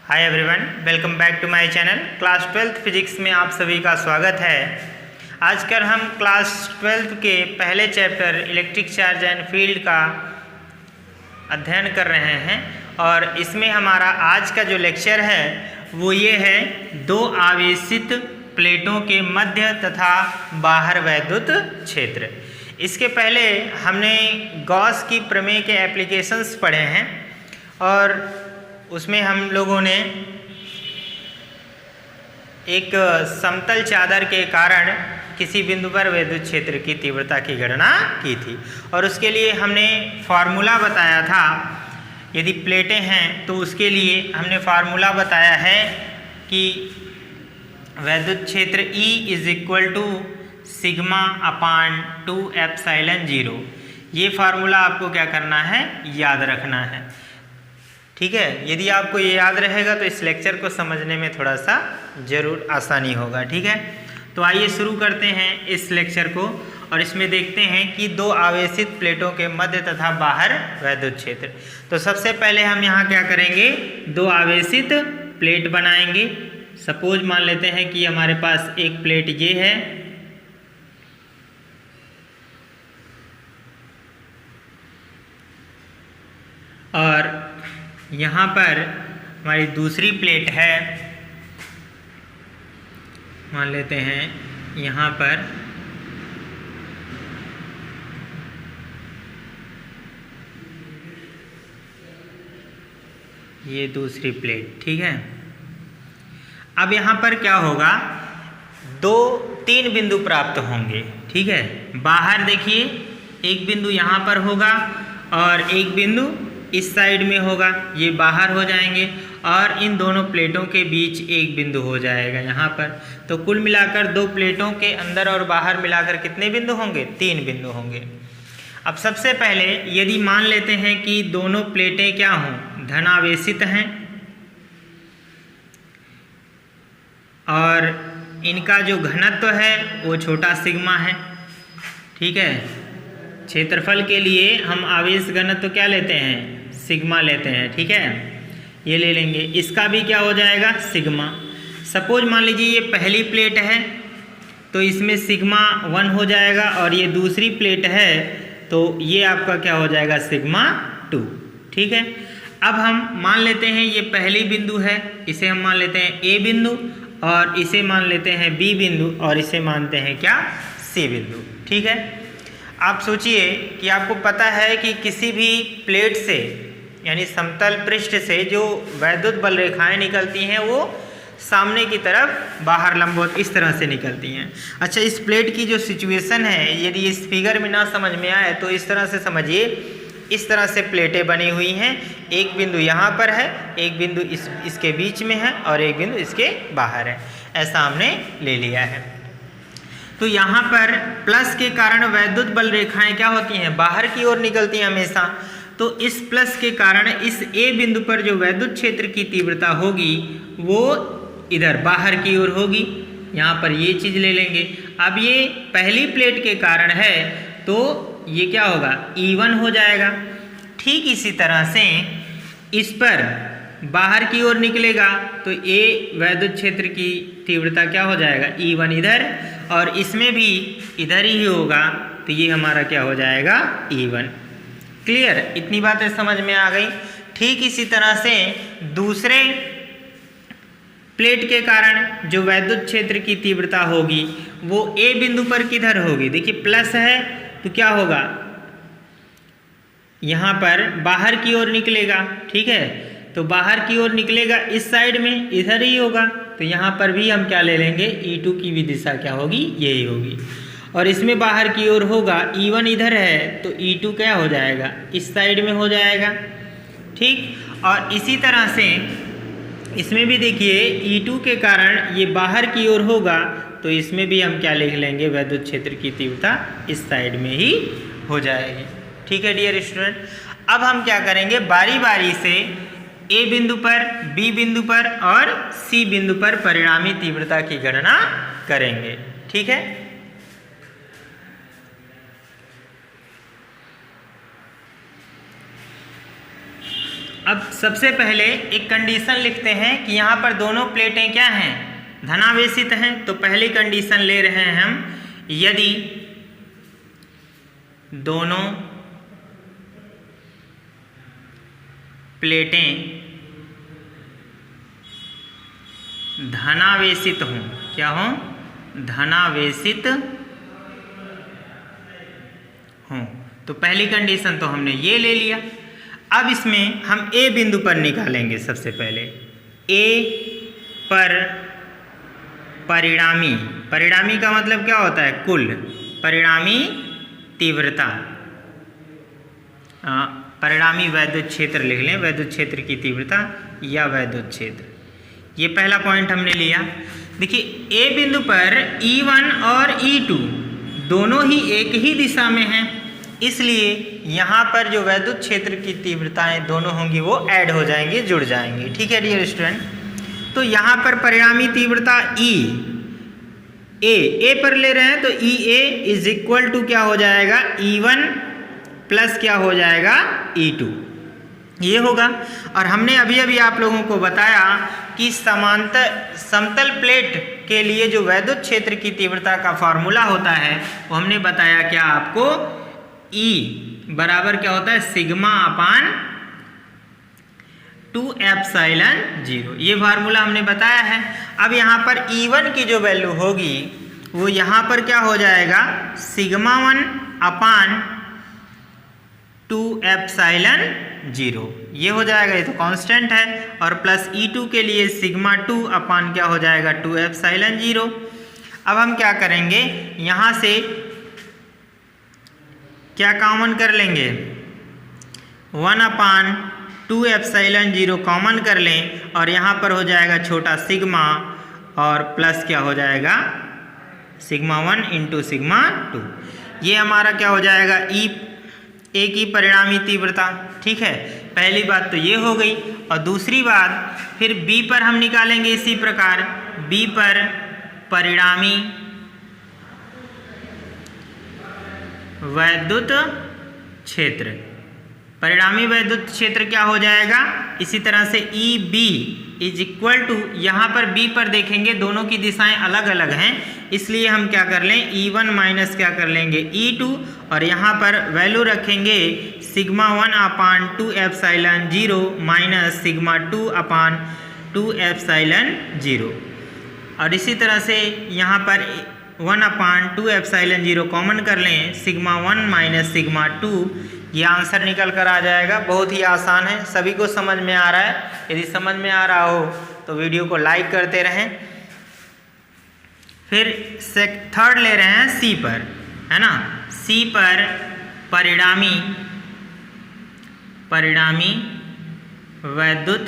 Hi everyone, welcome back to my channel. Class 12th physics में आप सभी का स्वागत है। आजकल हम क्लास 12th के पहले chapter electric charge and field का अध्ययन कर रहे हैं और इसमें हमारा आज का जो लेक्चर है वो ये है दो आवेशित प्लेटों के मध्य तथा बाहर वैद्युत क्षेत्र। इसके पहले हमने गॉस की प्रमेय के एप्लीकेशंस पढ़े हैं और उसमें हम लोगों ने एक समतल चादर के कारण किसी बिंदु पर विद्युत क्षेत्र की तीव्रता की गणना की थी और उसके लिए हमने फार्मूला बताया था। यदि प्लेटें हैं तो उसके लिए हमने फार्मूला बताया है कि विद्युत क्षेत्र E = सिग्मा अपान 2 एप्सिलॉन 0। ये फार्मूला आपको क्या करना है, याद रखना है। ठीक है, यदि आपको ये याद रहेगा तो इस लेक्चर को समझने में थोड़ा सा ज़रूर आसानी होगा। ठीक है, तो आइए शुरू करते हैं इस लेक्चर को और इसमें देखते हैं कि दो आवेशित प्लेटों के मध्य तथा बाहर वैद्युत क्षेत्र। तो सबसे पहले हम यहाँ क्या करेंगे, दो आवेशित प्लेट बनाएंगे। सपोज मान लेते हैं कि हमारे पास एक प्लेट ये है और यहाँ पर हमारी दूसरी प्लेट है। मान लेते हैं यहाँ पर ये दूसरी प्लेट। ठीक है, अब यहाँ पर क्या होगा, तीन बिंदु प्राप्त होंगे। ठीक है, बाहर देखिए एक बिंदु यहाँ पर होगा और एक बिंदु इस साइड में होगा, ये बाहर हो जाएंगे और इन दोनों प्लेटों के बीच एक बिंदु हो जाएगा यहाँ पर। तो कुल मिलाकर दो प्लेटों के अंदर और बाहर मिलाकर कितने बिंदु होंगे, 3 बिंदु होंगे। अब सबसे पहले यदि मान लेते हैं कि दोनों प्लेटें क्या हों, धनावेशित हैं और इनका जो घनत्व है वो छोटा सिग्मा है। ठीक है, क्षेत्रफल के लिए हम आवेश घनत्व क्या लेते हैं, सिग्मा लेते हैं। ठीक है, ये ले लेंगे, इसका भी क्या हो जाएगा, सिग्मा। सपोज मान लीजिए ये पहली प्लेट है तो इसमें सिग्मा 1 हो जाएगा और ये दूसरी प्लेट है तो ये आपका क्या हो जाएगा, सिग्मा 2। ठीक है, अब हम मान लेते हैं ये पहली बिंदु है, इसे हम मान लेते हैं A बिंदु और इसे मान लेते हैं B बिंदु और इसे मानते हैं क्या, C बिंदु। ठीक है, आप सोचिए कि आपको पता है कि किसी भी प्लेट से यानी समतल पृष्ठ से जो वैद्युत बल रेखाएं निकलती हैं वो सामने की तरफ बाहर लंबवत इस तरह से निकलती हैं। अच्छा, इस प्लेट की जो सिचुएशन है, यदि इस फिगर में ना समझ में आए तो इस तरह से समझिए, इस तरह से प्लेटें बनी हुई हैं। एक बिंदु यहाँ पर है, एक बिंदु इसके बीच में है और एक बिंदु इसके बाहर है, ऐसा हमने ले लिया है। तो यहाँ पर प्लस के कारण वैद्युत बल रेखाएं क्या होती हैं, बाहर की ओर निकलती हैं हमेशा। तो इस प्लस के कारण इस A बिंदु पर जो वैद्युत क्षेत्र की तीव्रता होगी वो इधर बाहर की ओर होगी। यहाँ पर ये चीज़ ले लेंगे। अब ये पहली प्लेट के कारण है तो ये क्या होगा, E1 हो जाएगा। ठीक इसी तरह से इस पर बाहर की ओर निकलेगा तो A वैद्युत क्षेत्र की तीव्रता क्या हो जाएगा, E1 इधर और इसमें भी इधर ही होगा तो ये हमारा क्या हो जाएगा, E1। क्लियर, इतनी बातें समझ में आ गई। ठीक इसी तरह से दूसरे प्लेट के कारण जो वैद्युत क्षेत्र की तीव्रता होगी वो A बिंदु पर किधर होगी, देखिए प्लस है तो क्या होगा, यहाँ पर बाहर की ओर निकलेगा। ठीक है, तो बाहर की ओर निकलेगा इस साइड में, इधर ही होगा तो यहाँ पर भी हम क्या ले लेंगे, E2 की भी दिशा क्या होगी, यही होगी। और इसमें बाहर की ओर होगा, E1 इधर है तो E2 क्या हो जाएगा, इस साइड में हो जाएगा। ठीक, और इसी तरह से इसमें भी देखिए E2 के कारण ये बाहर की ओर होगा तो इसमें भी हम क्या लिख लेंगे, वैद्युत क्षेत्र की तीव्रता इस साइड में ही हो जाएगी। ठीक है डियर स्टूडेंट, अब हम क्या करेंगे, बारी बारी से A बिंदु पर, B बिंदु पर और C बिंदु पर परिणामी तीव्रता की गणना करेंगे। ठीक है, अब सबसे पहले एक कंडीशन लिखते हैं कि यहाँ पर दोनों प्लेटें क्या हैं, धनावेशित हैं। तो पहली कंडीशन ले रहे हैं हम, यदि दोनों प्लेटें धनावेशित हों, क्या हों, धनावेशित हों। तो पहली कंडीशन तो हमने ये ले लिया। अब इसमें हम ए बिंदु पर निकालेंगे। सबसे पहले ए पर परिणामी, परिणामी का मतलब क्या होता है, कुल, परिणामी तीव्रता, परिणामी वैद्युत क्षेत्र लिख लें, वैद्युत क्षेत्र की तीव्रता या वैद्युत क्षेत्र। ये पहला पॉइंट हमने लिया। देखिए ए बिंदु पर E1 और E2 दोनों ही एक ही दिशा में हैं, इसलिए यहाँ पर जो वैद्युत क्षेत्र की तीव्रताएं दोनों होंगी वो ऐड हो जाएंगी, जुड़ जाएंगी। ठीक है डियर स्टूडेंट। तो यहाँ पर परिणामी तीव्रता ए पर ले रहे हैं, तो EA इज इक्वल टू क्या हो जाएगा, E1 प्लस क्या हो जाएगा, E2, ये होगा। और हमने अभी अभी आप लोगों को बताया कि समांतर समतल प्लेट के लिए जो वैद्युत क्षेत्र की तीव्रता का फॉर्मूला होता है वो हमने बताया क्या आपको, E बराबर क्या होता है, सिग्मा अपान 2 एप्सिलॉन 0, ये फार्मूला हमने बताया है। अब यहाँ पर E1 की जो वैल्यू होगी वो यहाँ पर क्या हो जाएगा, सिग्मा 1 अपान 2 एप्सिलॉन 0, ये हो जाएगा, ये तो कांस्टेंट है। और प्लस E2 के लिए सिग्मा 2 अपान क्या हो जाएगा, 2 एप्सिलॉन 0। अब हम क्या करेंगे, यहाँ से क्या कॉमन कर लेंगे, 1 अपान 2 एप्सिलॉन 0 कॉमन कर लें, और यहाँ पर हो जाएगा छोटा सिग्मा और प्लस क्या हो जाएगा, सिग्मा 1 इंटू सिग्मा 2। ये हमारा क्या हो जाएगा, ए की परिणामी तीव्रता। ठीक है, पहली बात तो ये हो गई। और दूसरी बात फिर बी पर हम निकालेंगे इसी प्रकार, बी पर परिणामी वैद्युत क्षेत्र, परिणामी वैद्युत क्षेत्र क्या हो जाएगा, इसी तरह से EB इज इक्वल टू, यहाँ पर B पर देखेंगे दोनों की दिशाएं अलग अलग हैं, इसलिए हम क्या कर लें, E1 माइनस क्या कर लेंगे, E2, और यहाँ पर वैल्यू रखेंगे सिग्मा 1 अपान 2 एप्सिलॉन 0 माइनस सिग्मा 2 अपान 2 एप्सिलॉन 0। और इसी तरह से यहाँ पर 1 अपान 2 एप्सिलॉन 0 कॉमन कर लें, सिग्मा 1 माइनस सिग्मा 2, ये आंसर निकल कर आ जाएगा। बहुत ही आसान है, सभी को समझ में आ रहा है। यदि समझ में आ रहा हो तो वीडियो को लाइक करते रहें। फिर थर्ड ले रहे हैं सी पर, है ना, सी पर परिणामी वैद्युत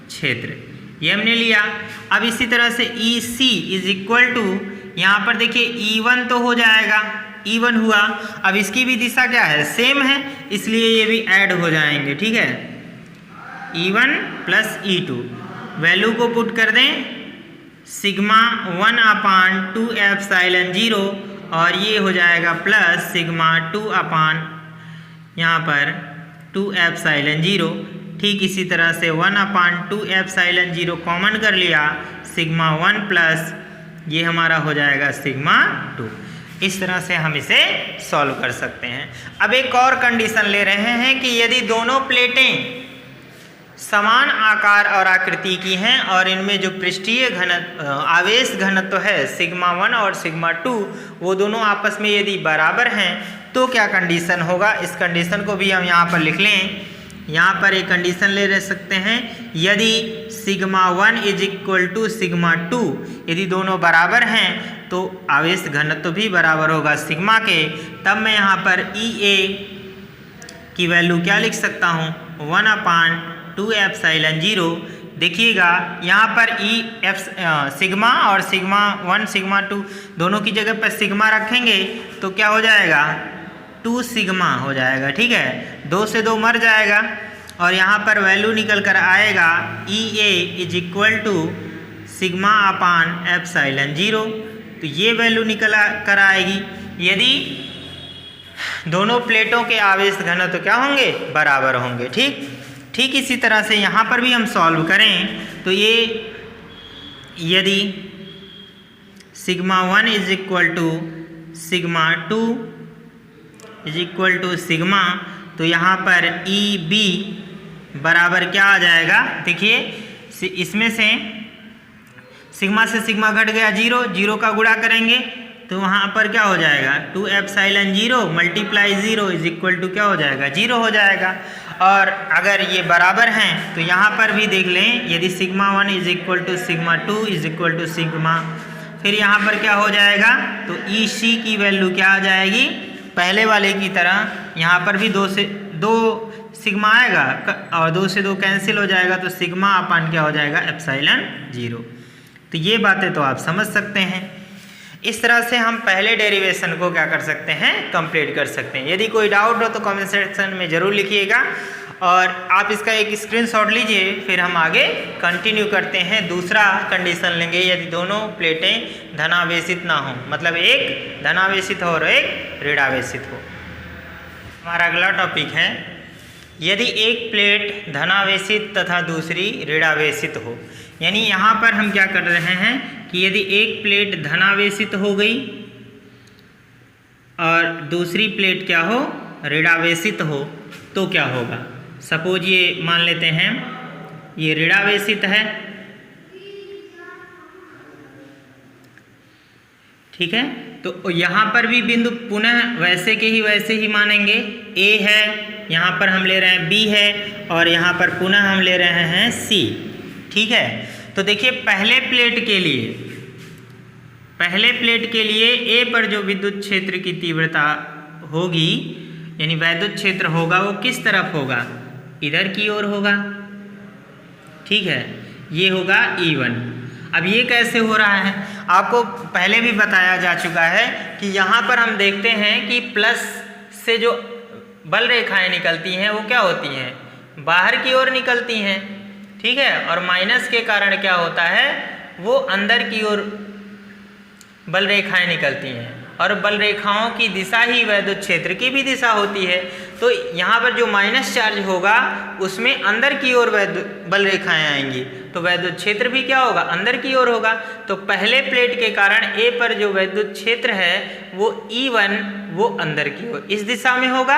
क्षेत्र, ये हमने लिया। अब इसी तरह से EC इज इक्वल टू, यहाँ पर देखिए E1 तो हो जाएगा, E1 हुआ, अब इसकी भी दिशा क्या है, सेम है, इसलिए ये भी ऐड हो जाएंगे। ठीक है, E1 प्लस E2, वैल्यू को पुट कर दें, सिग्मा 1 अपान 2 एप्सिलॉन 0, और ये हो जाएगा प्लस सिग्मा 2 अपान यहाँ पर 2 एप्सिलॉन 0। ठीक इसी तरह से 1 अपान 2 एप्सिलॉन 0 कॉमन कर लिया, सिग्मा 1 प्लस ये हमारा हो जाएगा सिग्मा 2। इस तरह से हम इसे सॉल्व कर सकते हैं। अब एक और कंडीशन ले रहे हैं कि यदि दोनों प्लेटें समान आकार और आकृति की हैं और इनमें जो पृष्ठीय आवेश घनत्व है सिग्मा 1 और सिग्मा 2 वो दोनों आपस में यदि बराबर हैं तो क्या कंडीशन होगा, इस कंडीशन को भी हम यहाँ पर लिख लें। यहाँ पर एक कंडीशन ले सकते हैं, यदि sigma 1 is equal to sigma 2, यदि दोनों बराबर हैं तो आवेश घनत्व भी बराबर होगा सिग्मा के। तब मैं यहाँ पर EA की वैल्यू क्या लिख सकता हूँ, 1 अपान 2 एप्सिलॉन 0। देखिएगा यहाँ पर सिग्मा और सिग्मा 1 सिग्मा 2 दोनों की जगह पर सिग्मा रखेंगे तो क्या हो जाएगा, 2 सिग्मा हो जाएगा। ठीक है, 2 से 2 मर जाएगा और यहाँ पर वैल्यू निकल कर आएगा EA is equal to sigma upon epsilon 0। तो ये वैल्यू निकल कर आएगी यदि दोनों प्लेटों के आवेश घनत्व क्या होंगे, बराबर होंगे। ठीक, ठीक इसी तरह से यहाँ पर भी हम सॉल्व करें तो ये यदि sigma 1 is equal to sigma 2 is equal to sigma, तो यहाँ पर ई बी बराबर क्या आ जाएगा, देखिए इसमें से सिग्मा से सिग्मा घट गया 0, 0 का गुणा करेंगे तो वहाँ पर क्या हो जाएगा 2 epsilon 0 multiply 0 is equal to क्या हो जाएगा 0 हो जाएगा। और अगर ये बराबर हैं तो यहाँ पर भी देख लें, यदि sigma 1 is equal to sigma 2 is equal to sigma, फिर यहाँ पर क्या हो जाएगा तो ई सी की वैल्यू क्या आ जाएगी, पहले वाले की तरह यहाँ पर भी 2 सिग्मा आएगा और 2 से 2 कैंसिल हो जाएगा तो सिग्मा अपान क्या हो जाएगा एप्सिलॉन 0। तो ये बातें तो आप समझ सकते हैं। इस तरह से हम पहले डेरिवेशन को क्या कर सकते हैं, कंप्लीट कर सकते हैं। यदि कोई डाउट हो तो कमेंट सेक्शन में ज़रूर लिखिएगा और आप इसका एक स्क्रीनशॉट लीजिए, फिर हम आगे कंटिन्यू करते हैं। दूसरा कंडीशन लेंगे, यदि दोनों प्लेटें धनावेशित ना हो, मतलब एक धनावेशित हो और एक ऋणावेशित हो। हमारा अगला टॉपिक है, यदि एक प्लेट धनावेशित तथा दूसरी ऋणावेशित हो। यानी यहाँ पर हम क्या कर रहे हैं कि यदि एक प्लेट धनावेशित हो गई और दूसरी प्लेट क्या हो, ऋणावेशित हो, तो क्या होगा। सपोज ये मान लेते हैं ये ऋणावेशित है, ठीक है, तो यहाँ पर भी बिंदु पुनः वैसे के ही वैसे ही मानेंगे। ए है, यहाँ पर हम ले रहे हैं बी है और यहाँ पर पुनः हम ले रहे हैं सी, ठीक है। तो देखिए पहले प्लेट के लिए ए पर जो विद्युत क्षेत्र की तीव्रता होगी, यानी वैद्युत क्षेत्र होगा, वो किस तरफ होगा, इधर की ओर होगा, ठीक है, ये होगा E1। अब ये कैसे हो रहा है, आपको पहले भी बताया जा चुका है कि यहाँ पर हम देखते हैं कि प्लस से जो बल रेखाएं निकलती हैं वो क्या होती हैं, बाहर की ओर निकलती हैं, ठीक है, और माइनस के कारण क्या होता है, वो अंदर की ओर बल रेखाएं निकलती हैं और बल रेखाओं की दिशा ही वैद्युत क्षेत्र की भी दिशा होती है। तो यहाँ पर जो माइनस चार्ज होगा उसमें अंदर की ओर बल रेखाएं आएंगी, तो वैद्युत क्षेत्र भी क्या होगा, अंदर की ओर होगा। तो पहले प्लेट के कारण ए पर जो वैद्युत क्षेत्र है वो E1 वो अंदर की ओर इस दिशा में होगा।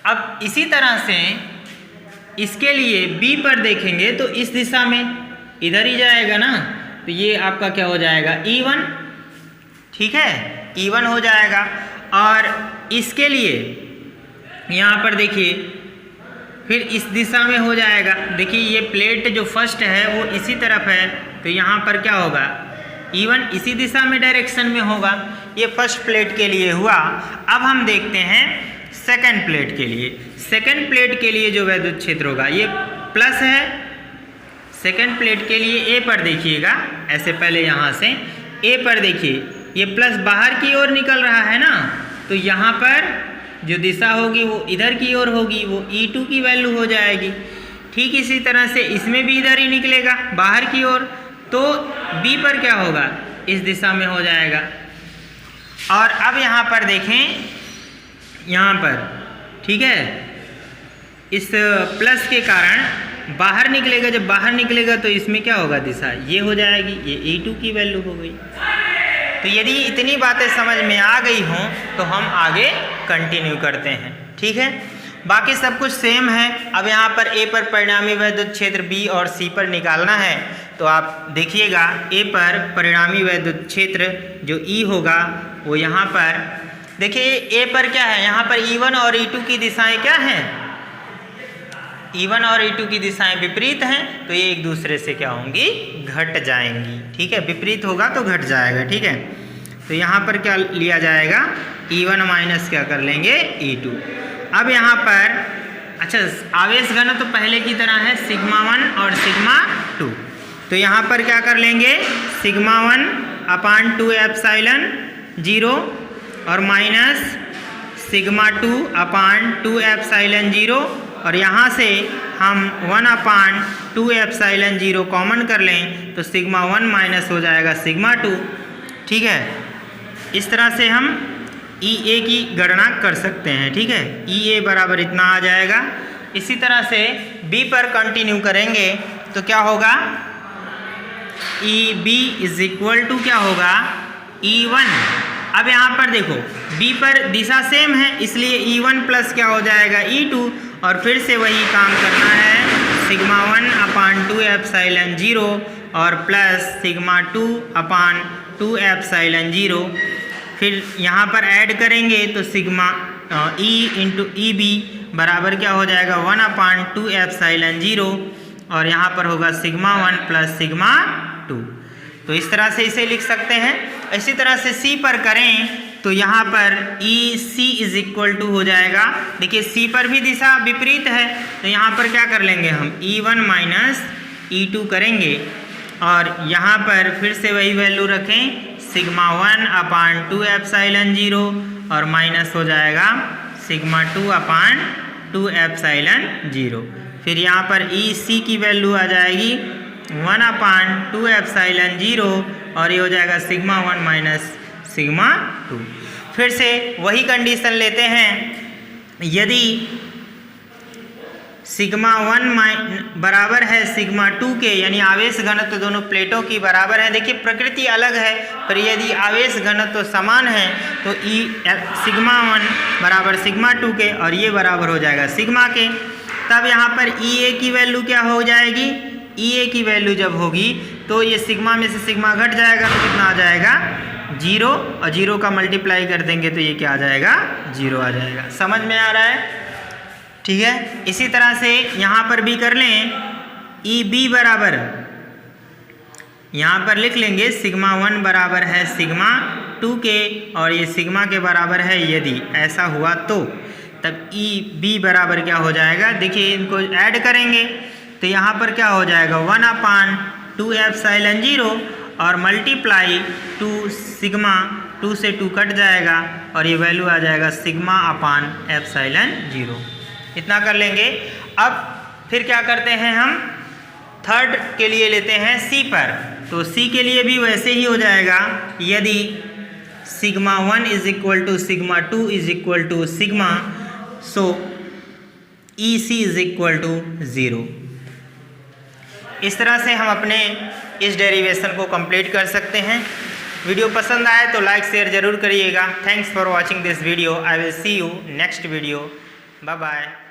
अब इसी तरह से इसके लिए बी पर देखेंगे तो इस दिशा में इधर ही जाएगा ना, तो ये आपका क्या हो जाएगा E1, ठीक है, E1 हो जाएगा। और इसके लिए यहाँ पर देखिए फिर इस दिशा में हो जाएगा। देखिए ये प्लेट जो फर्स्ट है वो इसी तरफ है, तो यहाँ पर क्या होगा, E1 इसी दिशा में डायरेक्शन में होगा। ये फर्स्ट प्लेट के लिए हुआ। अब हम देखते हैं सेकंड प्लेट के लिए। सेकंड प्लेट के लिए जो वैद्युत क्षेत्र होगा ये प्लस है। सेकंड प्लेट के लिए ए पर देखिएगा, ऐसे पहले यहाँ से ए पर देखिए, ये प्लस बाहर की ओर निकल रहा है ना, तो यहाँ पर जो दिशा होगी वो इधर की ओर होगी, वो E2 की वैल्यू हो जाएगी। ठीक इसी तरह से इसमें भी इधर ही निकलेगा बाहर की ओर, तो बी पर क्या होगा, इस दिशा में हो जाएगा। और अब यहाँ पर देखें, यहाँ पर ठीक है, इस प्लस के कारण बाहर निकलेगा, जब बाहर निकलेगा तो इसमें क्या होगा, दिशा ये हो जाएगी, ये E2 की वैल्यू हो गई। तो यदि इतनी बातें समझ में आ गई हों तो हम आगे कंटिन्यू करते हैं, ठीक है। बाकी सब कुछ सेम है। अब यहाँ पर ए पर परिणामी वैद्युत क्षेत्र बी और सी पर निकालना है, तो आप देखिएगा ए पर परिणामी वैद्युत क्षेत्र जो ई होगा वो यहाँ पर देखिए, ए पर क्या है, यहाँ पर E1 और E2 की दिशाएं क्या हैं, E1 और E2 की दिशाएं विपरीत हैं, तो ये एक दूसरे से क्या होंगी, घट जाएंगी, ठीक है, विपरीत होगा तो घट जाएगा, ठीक है। तो यहाँ पर क्या लिया जाएगा, E1 माइनस क्या कर लेंगे, E2। अब यहाँ पर अच्छा आवेश घन तो पहले की तरह है सिग्मा 1 और सिग्मा 2, तो यहाँ पर क्या कर लेंगे, सिग्मा 1 अपान 2 एप्सिलॉन 0 और माइनस सिग्मा 2 अपान 2 एप्सिलॉन 0, और यहाँ से हम 1 अपान 2 एप्सिलॉन 0 कॉमन कर लें तो सिग्मा 1 माइनस हो जाएगा सिग्मा 2, ठीक है। इस तरह से हम EA की गणना कर सकते हैं, ठीक है। EA बराबर इतना आ जाएगा, इसी तरह से b पर कंटिन्यू करेंगे तो क्या होगा, EB इज इक्वल टू क्या होगा, E1। अब यहाँ पर देखो b पर दिशा सेम है इसलिए E1 प्लस क्या हो जाएगा, E2, और फिर से वही काम करना है, सिग्मा 1 अपान 2 एप्सिलॉन 0 और प्लस सिग्मा 2 अपान 2 एप्सिलॉन 0। फिर यहाँ पर ऐड करेंगे तो सिग्मा E इंटू EB बराबर क्या हो जाएगा, 1 अपान 2 एप्सिलॉन 0 और यहाँ पर होगा सिग्मा 1 प्लस सिग्मा 2। तो इस तरह से इसे लिख सकते हैं। इसी तरह से C पर करें तो यहाँ पर EC इज इक्वल टू हो जाएगा, देखिए C पर भी दिशा विपरीत है तो यहाँ पर क्या कर लेंगे हम, E1 माइनस E2 करेंगे और यहाँ पर फिर से वही वैल्यू रखें, सिग्मा 1 अपान 2 एप्सिलॉन 0 और माइनस हो जाएगा सिग्मा 2 अपान 2 एप्सिलॉन 0। फिर यहाँ पर EC की वैल्यू आ जाएगी 1 अपान 2 एप्सिलॉन 0 और ये हो जाएगा सिग्मा 1 माइनस सिग्मा 2। फिर से वही कंडीशन लेते हैं, यदि सिग्मा 1 बराबर है सिग्मा 2 के, यानी आवेश घनत्व दोनों प्लेटों की बराबर है, देखिए प्रकृति अलग है पर यदि आवेश घनत्व समान है तो सिग्मा 1 बराबर सिग्मा 2 के और ये बराबर हो जाएगा सिग्मा के। तब यहाँ पर EA की वैल्यू क्या हो जाएगी, EA की वैल्यू जब होगी तो ये सिग्मा में से सिग्मा घट जाएगा तो कितना आ जाएगा, 0, और 0 का मल्टीप्लाई कर देंगे तो ये क्या आ जाएगा, 0 आ जाएगा। समझ में आ रहा है, ठीक है। इसी तरह से यहाँ पर भी कर लें, EB बराबर यहाँ पर लिख लेंगे सिग्मा 1 बराबर है सिग्मा 2 के और ये सिग्मा के बराबर है, यदि ऐसा हुआ तो तब EB बराबर क्या हो जाएगा, देखिए इनको ऐड करेंगे तो यहाँ पर क्या हो जाएगा, 1 अपान 2 एप्सिलॉन 0 और मल्टीप्लाई 2 सिग्मा, 2 से 2 कट जाएगा और ये वैल्यू आ जाएगा सिग्मा अपान एप्सिलॉन 0। इतना कर लेंगे। अब फिर क्या करते हैं, हम थर्ड के लिए लेते हैं C पर, तो C के लिए भी वैसे ही हो जाएगा, यदि sigma 1 is equal to sigma 2 is equal to sigma, so EC is equal to 0। इस तरह से हम अपने इस डेरिवेशन को कंप्लीट कर सकते हैं। वीडियो पसंद आए तो लाइक शेयर ज़रूर करिएगा। Thanks for watching this video. I will see you next video. Bye bye.